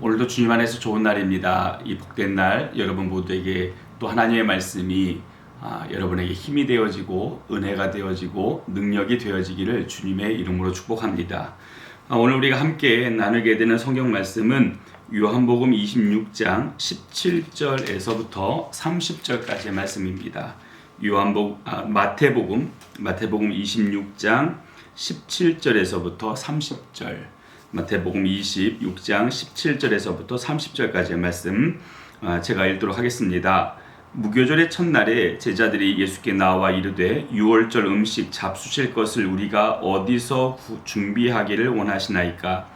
오늘도 주님 안에서 좋은 날입니다. 이 복된 날 여러분 모두에게 또 하나님의 말씀이 여러분에게 힘이 되어지고 은혜가 되어지고 능력이 되어지기를 주님의 이름으로 축복합니다. 오늘 우리가 함께 나누게 되는 성경 말씀은 요한복음 26장 17절에서부터 30절까지의 말씀입니다. 마태복음 26장 17절에서부터 30절, 마태복음 26장 17절에서부터 30절까지의 말씀 제가 읽도록 하겠습니다. 무교절의 첫날에 제자들이 예수께 나와 이르되 유월절 음식 잡수실 것을 우리가 어디서 준비하기를 원하시나이까?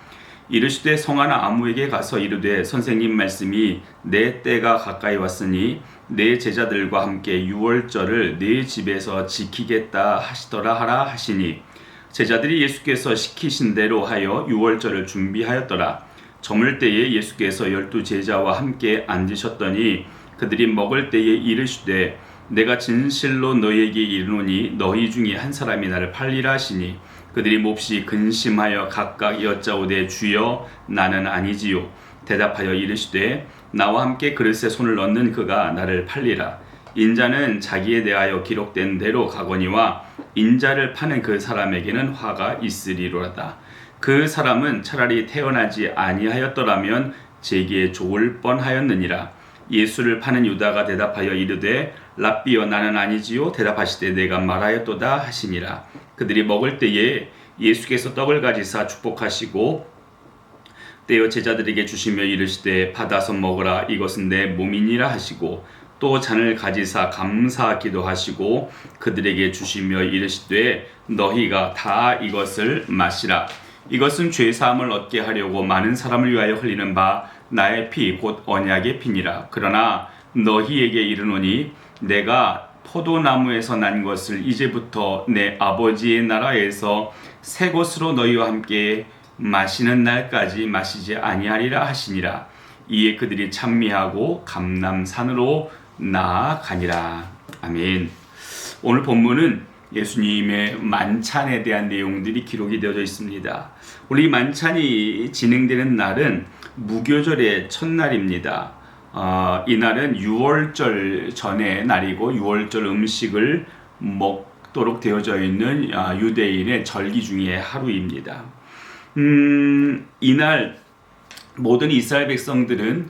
이르시되 성 하나 아무에게 가서 이르되 선생님 말씀이 내 때가 가까이 왔으니 내 제자들과 함께 유월절을 내 집에서 지키겠다 하시더라 하라 하시니 제자들이 예수께서 시키신 대로 하여 유월절을 준비하였더라. 저물 때에 예수께서 12 제자와 함께 앉으셨더니 그들이 먹을 때에 이르시되 내가 진실로 너희에게 이르노니 너희 중에 한 사람이 나를 팔리라 하시니 그들이 몹시 근심하여 각각 여짜오되 주여 나는 아니지요. 대답하여 이르시되 나와 함께 그릇에 손을 넣는 그가 나를 팔리라. 인자는 자기에 대하여 기록된 대로 가거니와 인자를 파는 그 사람에게는 화가 있으리로다. 그 사람은 차라리 태어나지 아니하였더라면 제게 좋을 뻔하였느니라. 예수를 파는 유다가 대답하여 이르되 랍비여 나는 아니지요. 대답하시되 내가 말하였도다 하시니라. 그들이 먹을 때에 예수께서 떡을 가지사 축복하시고 떼어 제자들에게 주시며 이르시되 받아서 먹으라 이것은 내 몸이니라 하시고 또 잔을 가지사 감사하기도 하시고 그들에게 주시며 이르시되 너희가 다 이것을 마시라. 이것은 죄사함을 얻게 하려고 많은 사람을 위하여 흘리는 바 나의 피 곧 언약의 피니라. 그러나 너희에게 이르노니 내가 포도나무에서 난 것을 이제부터 내 아버지의 나라에서 새 것으로 너희와 함께 마시는 날까지 마시지 아니하리라 하시니라. 이에 그들이 찬미하고 감람산으로 나아가니라. 아멘. 오늘 본문은 예수님의 만찬에 대한 내용들이 기록이 되어져 있습니다. 오늘 이 만찬이 진행되는 날은 무교절의 첫날입니다. 이날은 유월절 전의 날이고 유월절 음식을 먹도록 되어져 있는 유대인의 절기 중의 하루입니다. 이날 모든 이스라엘 백성들은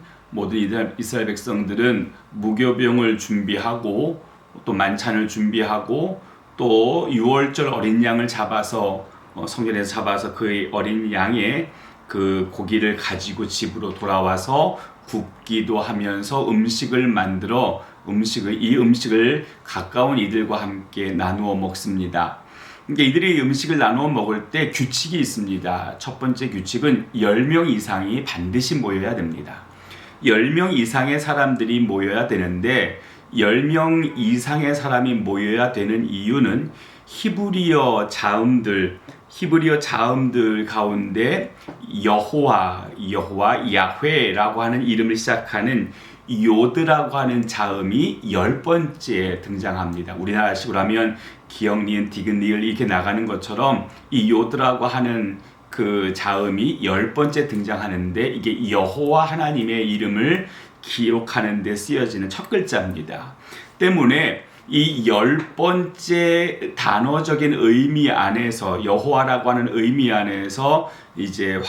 무교병을 준비하고 또 만찬을 준비하고 또 유월절 어린 양을 잡아서 성전에서 잡아서 그 어린 양의 그 고기를 가지고 집으로 돌아와서 굽기도 하면서 음식을 만들어 이 음식을 가까운 이들과 함께 나누어 먹습니다. 그러니까 이들이 음식을 나누어 먹을 때 규칙이 있습니다. 첫 번째 규칙은 10명 이상이 반드시 모여야 됩니다. 10명 이상의 사람들이 모여야 되는데 10명 이상의 사람이 모여야 되는 이유는 히브리어 자음들 가운데 여호와, 야훼라고 하는 이름을 시작하는 요드라고 하는 자음이 10번째 등장합니다. 우리나라식으로 하면 기역, 니은, 디귿, 리을 이렇게 나가는 것처럼 이 요드라고 하는 그 자음이 10번째 등장하는데 이게 여호와 하나님의 이름을 기록하는 데 쓰여지는 첫 글자입니다. 때문에 이 10번째 단어적인 의미 안에서 여호와라고 하는 의미 안에서 이제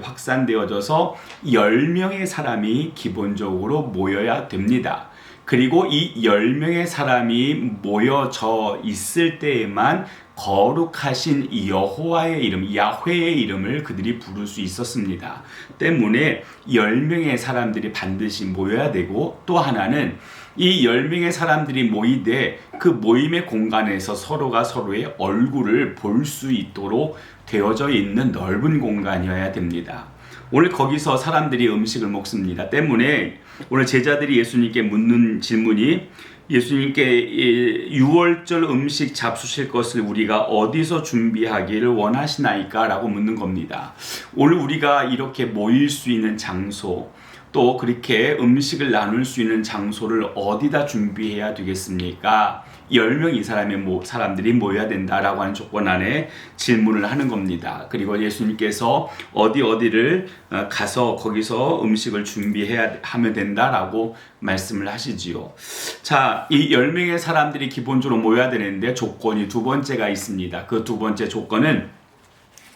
확산되어져서 10명의 사람이 기본적으로 모여야 됩니다. 그리고 이 10명의 사람이 모여져 있을 때에만 거룩하신 여호와의 이름, 야훼의 이름을 그들이 부를 수 있었습니다. 때문에 10명의 사람들이 반드시 모여야 되고 또 하나는 이 10명의 사람들이 모이되 그 모임의 공간에서 서로가 서로의 얼굴을 볼 수 있도록 되어져 있는 넓은 공간이어야 됩니다. 오늘 거기서 사람들이 음식을 먹습니다. 때문에 오늘 제자들이 예수님께 묻는 질문이 예수님께 유월절 음식 잡수실 것을 우리가 어디서 준비하기를 원하시나이까? 라고 묻는 겁니다. 오늘 우리가 이렇게 모일 수 있는 장소, 또 그렇게 음식을 나눌 수 있는 장소를 어디다 준비해야 되겠습니까? 10명 이상의 사람들이 모여야 된다라고 하는 조건 안에 질문을 하는 겁니다. 그리고 예수님께서 어디를 가서 거기서 음식을 준비해야 하면 된다라고 말씀을 하시지요. 자, 이 10명의 사람들이 기본적으로 모여야 되는데 조건이 두 번째가 있습니다. 그 두 번째 조건은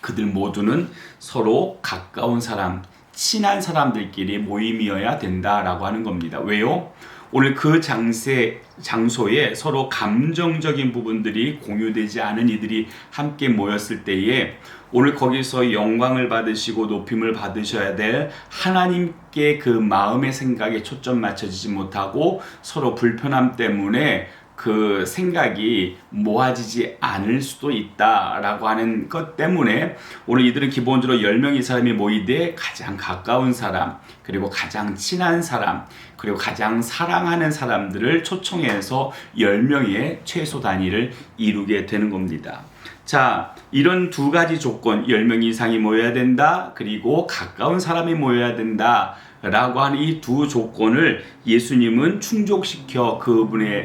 그들 모두는 서로 가까운 사람, 친한 사람들끼리 모임이어야 된다라고 하는 겁니다. 왜요? 오늘 그 장소에 서로 감정적인 부분들이 공유되지 않은 이들이 함께 모였을 때에 오늘 거기서 영광을 받으시고 높임을 받으셔야 될 하나님께 그 마음의 생각에 초점 맞춰지지 못하고 서로 불편함 때문에 그 생각이 모아지지 않을 수도 있다라고 하는 것 때문에 오늘 이들은 기본적으로 10명의 사람이 모이되 가장 가까운 사람, 그리고 가장 친한 사람, 그리고 가장 사랑하는 사람들을 초청해서 10명의 최소 단위를 이루게 되는 겁니다. 자, 이런 두 가지 조건, 10명 이상이 모여야 된다, 그리고 가까운 사람이 모여야 된다 라고 하는 이 두 조건을 예수님은 충족시켜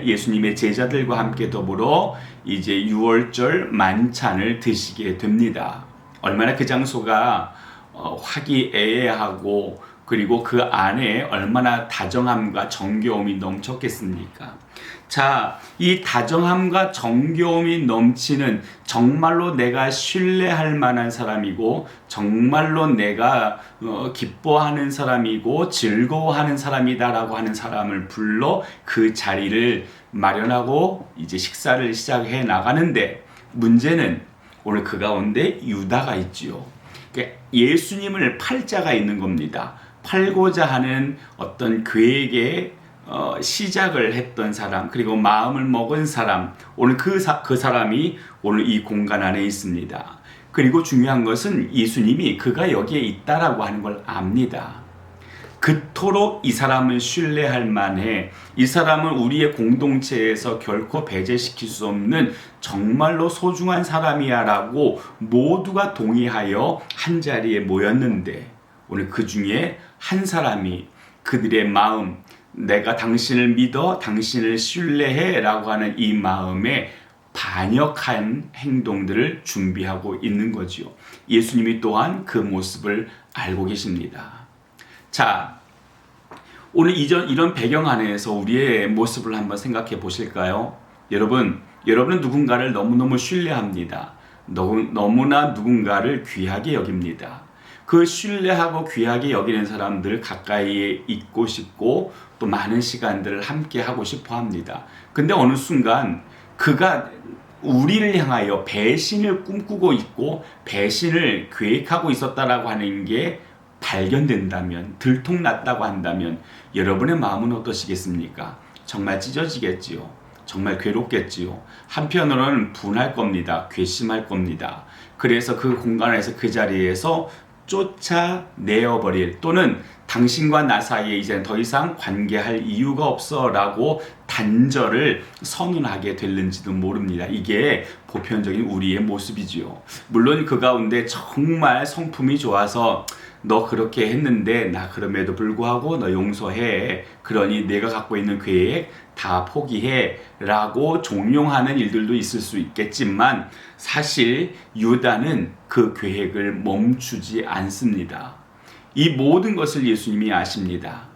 예수님의 제자들과 함께 더불어 이제 6월절 만찬을 드시게 됩니다. 얼마나 그 장소가 화기애애하고 그리고 그 안에 얼마나 다정함과 정겨움이 넘쳤겠습니까? 자, 이 다정함과 정겨움이 넘치는 정말로 내가 신뢰할 만한 사람이고 정말로 내가 기뻐하는 사람이고 즐거워하는 사람이다라고 하는 사람을 불러 그 자리를 마련하고 이제 식사를 시작해 나가는데 문제는 오늘 그 가운데 유다가 있지요. 그러니까 예수님을 팔 자가 있는 겁니다. 팔고자 하는 어떤 계획에 시작을 했던 사람, 그리고 마음을 먹은 사람, 오늘 그 사람이 오늘 이 공간 안에 있습니다. 그리고 중요한 것은 예수님이 그가 여기에 있다라고 하는 걸 압니다. 그토록 이 사람을 신뢰할 만해, 이 사람은 우리의 공동체에서 결코 배제시킬 수 없는 정말로 소중한 사람이야 라고 모두가 동의하여 한 자리에 모였는데 오늘 그 중에 한 사람이 그들의 마음, 내가 당신을 믿어 당신을 신뢰해 라고 하는 이 마음에 반역한 행동들을 준비하고 있는 거지요. 예수님이 또한 그 모습을 알고 계십니다. 자, 오늘 이런 배경 안에서 우리의 모습을 한번 생각해 보실까요? 여러분은 누군가를 너무너무 신뢰합니다. 너무나 누군가를 귀하게 여깁니다. 그 신뢰하고 귀하게 여기는 사람들 가까이에 있고 싶고 또 많은 시간들을 함께 하고 싶어 합니다. 근데 어느 순간 그가 우리를 향하여 배신을 꿈꾸고 있고 배신을 계획하고 있었다라고 하는 게 발견된다면, 들통났다고 한다면 여러분의 마음은 어떠시겠습니까? 정말 찢어지겠지요. 정말 괴롭겠지요. 한편으로는 분할 겁니다. 괘씸할 겁니다. 그래서 그 공간에서 그 자리에서 쫓아내어버릴 또는 당신과 나 사이에 이제는 더 이상 관계할 이유가 없어 라고 단절을 선언하게 될는지도 모릅니다. 이게 보편적인 우리의 모습이지요. 물론 그 가운데 정말 성품이 좋아서 너 그렇게 했는데 나 그럼에도 불구하고 너 용서해. 그러니 내가 갖고 있는 계획 다 포기해 라고 종용하는 일들도 있을 수 있겠지만 사실 유다는 그 계획을 멈추지 않습니다. 이 모든 것을 예수님이 아십니다.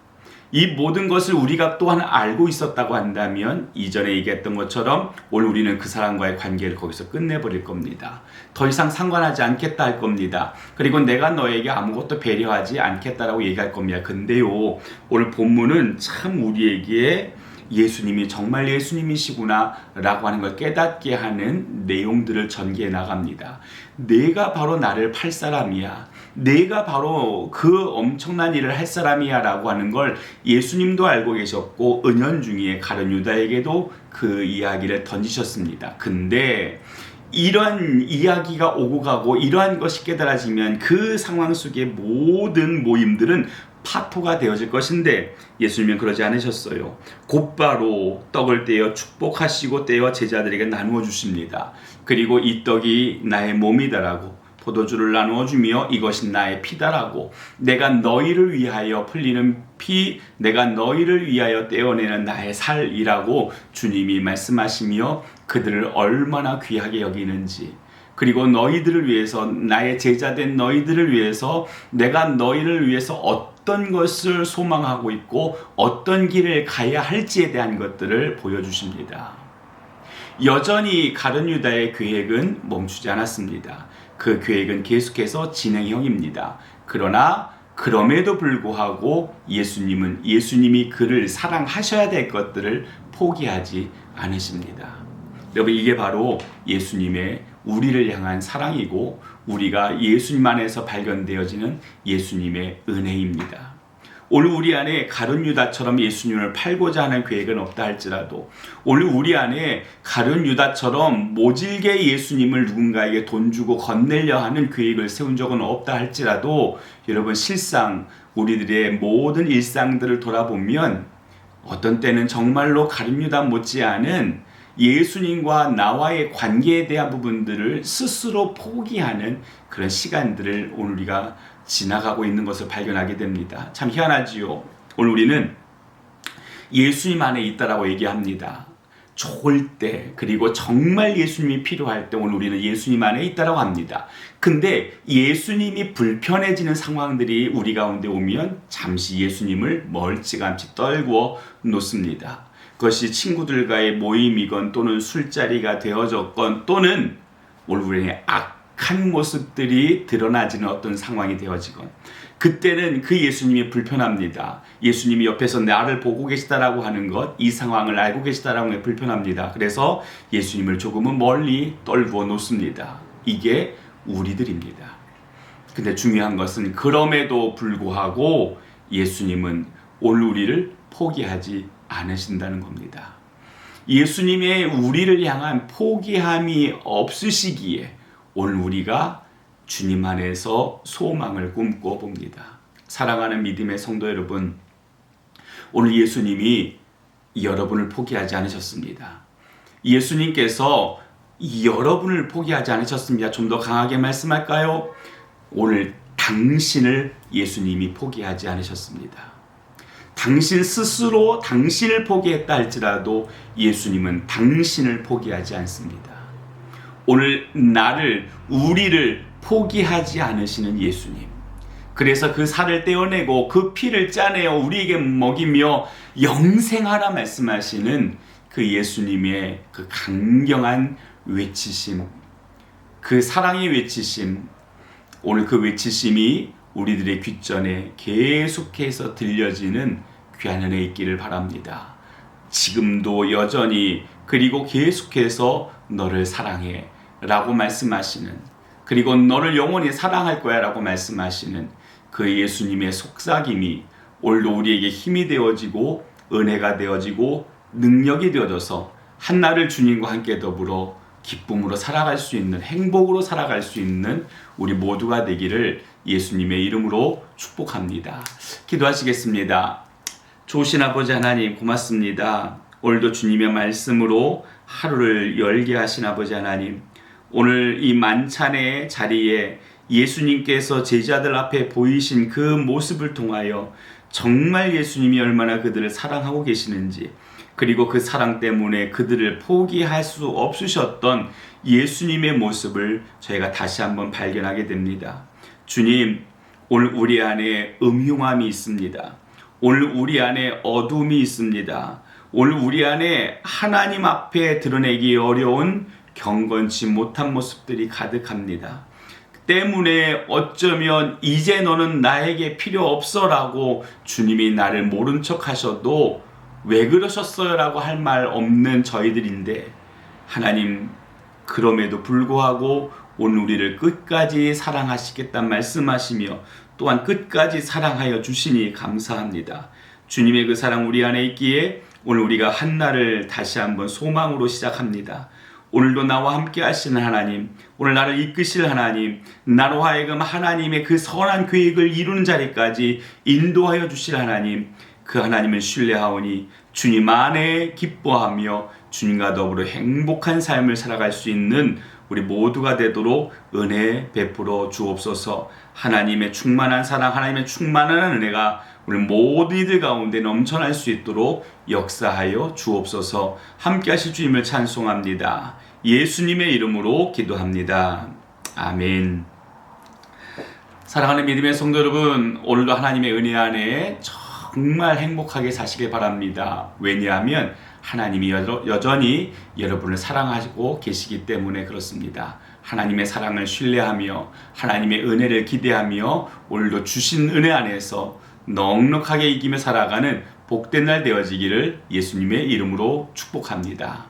이 모든 것을 우리가 또한 알고 있었다고 한다면 이전에 얘기했던 것처럼 오늘 우리는 그 사람과의 관계를 거기서 끝내버릴 겁니다. 더 이상 상관하지 않겠다 할 겁니다. 그리고 내가 너에게 아무것도 배려하지 않겠다라고 얘기할 겁니다. 근데요, 오늘 본문은 참 우리에게 예수님이 정말 예수님이시구나 라고 하는 걸 깨닫게 하는 내용들을 전개해 나갑니다. 내가 바로 나를 팔 사람이야. 내가 바로 그 엄청난 일을 할 사람이야 라고 하는 걸 예수님도 알고 계셨고 은연중에 가룟 유다에게도 그 이야기를 던지셨습니다. 근데 이러한 이야기가 오고 가고 이러한 것이 깨달아지면 그 상황 속의 모든 모임들은 파토가 되어질 것인데 예수님은 그러지 않으셨어요. 곧바로 떡을 떼어 축복하시고 떼어 제자들에게 나누어 주십니다. 그리고 이 떡이 나의 몸이다라고 포도주를 나누어 주며 이것이 나의 피다라고, 내가 너희를 위하여 흘리는 피, 내가 너희를 위하여 떼어내는 나의 살이라고 주님이 말씀하시며 그들을 얼마나 귀하게 여기는지, 그리고 너희들을 위해서, 나의 제자된 너희들을 위해서 내가 너희를 위해서 어떤 것을 소망하고 있고 어떤 길을 가야 할지에 대한 것들을 보여주십니다. 여전히 가룟 유다의 계획은 멈추지 않았습니다. 그 계획은 계속해서 진행형입니다. 그러나 그럼에도 불구하고 예수님이 그를 사랑하셔야 될 것들을 포기하지 않으십니다. 여러분, 이게 바로 예수님의 우리를 향한 사랑이고 우리가 예수님 안에서 발견되어지는 예수님의 은혜입니다. 오늘 우리 안에 가룟 유다처럼 예수님을 팔고자 하는 계획은 없다 할지라도, 오늘 우리 안에 가룟 유다처럼 모질게 예수님을 누군가에게 돈 주고 건네려 하는 계획을 세운 적은 없다 할지라도, 여러분, 실상 우리들의 모든 일상들을 돌아보면 어떤 때는 정말로 가룟 유다 못지않은 예수님과 나와의 관계에 대한 부분들을 스스로 포기하는 그런 시간들을 오늘 우리가 지나가고 있는 것을 발견하게 됩니다. 참 희한하지요. 오늘 우리는 예수님 안에 있다라고 얘기합니다. 좋을 때, 그리고 정말 예수님이 필요할 때 오늘 우리는 예수님 안에 있다라고 합니다. 근데 예수님이 불편해지는 상황들이 우리 가운데 오면 잠시 예수님을 멀찌감치 떨구어 놓습니다. 그것이 친구들과의 모임이건 또는 술자리가 되어졌건 또는 오늘 우리의 악한 모습들이 드러나지는 어떤 상황이 되어지건, 그때는 그 예수님이 불편합니다. 예수님이 옆에서 나를 보고 계시다라고 하는 것, 이 상황을 알고 계시다라는 게 불편합니다. 그래서 예수님을 조금은 멀리 떨구어 놓습니다. 이게 우리들입니다. 근데 중요한 것은 그럼에도 불구하고 예수님은 오늘 우리를 포기하지 않으신다는 겁니다. 예수님의 우리를 향한 포기함이 없으시기에 오늘 우리가 주님 안에서 소망을 꿈꿔 봅니다. 사랑하는 믿음의 성도 여러분, 오늘 예수님이 여러분을 포기하지 않으셨습니다. 예수님께서 여러분을 포기하지 않으셨습니다. 좀 더 강하게 말씀할까요? 오늘 당신을 예수님이 포기하지 않으셨습니다. 당신 스스로 당신을 포기했다 할지라도 예수님은 당신을 포기하지 않습니다. 오늘 우리를 포기하지 않으시는 예수님. 그래서 그 살을 떼어내고 그 피를 짜내어 우리에게 먹이며 영생하라 말씀하시는 그 예수님의 그 강경한 외치심, 그 사랑의 외치심, 오늘 그 외치심이 우리들의 귓전에 계속해서 들려지는 귀한 은혜 있기를 바랍니다. 지금도 여전히, 그리고 계속해서 너를 사랑해 라고 말씀하시는, 그리고 너를 영원히 사랑할 거야 라고 말씀하시는 그 예수님의 속삭임이 오늘도 우리에게 힘이 되어지고 은혜가 되어지고 능력이 되어져서 한날을 주님과 함께 더불어 기쁨으로 살아갈 수 있는, 행복으로 살아갈 수 있는 우리 모두가 되기를 예수님의 이름으로 축복합니다. 기도하시겠습니다. 좋으신 아버지 하나님, 고맙습니다. 오늘도 주님의 말씀으로 하루를 열게 하신 아버지 하나님, 오늘 이 만찬의 자리에 예수님께서 제자들 앞에 보이신 그 모습을 통하여 정말 예수님이 얼마나 그들을 사랑하고 계시는지, 그리고 그 사랑 때문에 그들을 포기할 수 없으셨던 예수님의 모습을 저희가 다시 한번 발견하게 됩니다. 주님, 오늘 우리 안에 음흉함이 있습니다. 오늘 우리 안에 어둠이 있습니다. 오늘 우리 안에 하나님 앞에 드러내기 어려운 경건치 못한 모습들이 가득합니다. 때문에 어쩌면 이제 너는 나에게 필요 없어 라고 주님이 나를 모른 척 하셔도 왜 그러셨어요 라고 할 말 없는 저희들인데, 하나님, 그럼에도 불구하고 오늘 우리를 끝까지 사랑하시겠다는 말씀하시며 또한 끝까지 사랑하여 주시니 감사합니다. 주님의 그 사랑 우리 안에 있기에 오늘 우리가 한날을 다시 한번 소망으로 시작합니다. 오늘도 나와 함께 하시는 하나님, 오늘 나를 이끄실 하나님, 나로 하여금 하나님의 그 선한 계획을 이루는 자리까지 인도하여 주실 하나님, 그 하나님을 신뢰하오니 주님 안에 기뻐하며 주님과 더불어 행복한 삶을 살아갈 수 있는 우리 모두가 되도록 은혜 베풀어 주옵소서. 하나님의 충만한 사랑, 하나님의 충만한 은혜가 우리 모든 이들 가운데 넘쳐날 수 있도록 역사하여 주옵소서. 함께 하실 주님을 찬송합니다. 예수님의 이름으로 기도합니다. 아멘. 사랑하는 믿음의 성도 여러분, 오늘도 하나님의 은혜 안에 정말 행복하게 사시길 바랍니다. 왜냐하면 하나님이 여전히 여러분을 사랑하고 계시기 때문에 그렇습니다. 하나님의 사랑을 신뢰하며 하나님의 은혜를 기대하며 오늘도 주신 은혜 안에서 넉넉하게 이기며 살아가는 복된 날 되어지기를 예수님의 이름으로 축복합니다.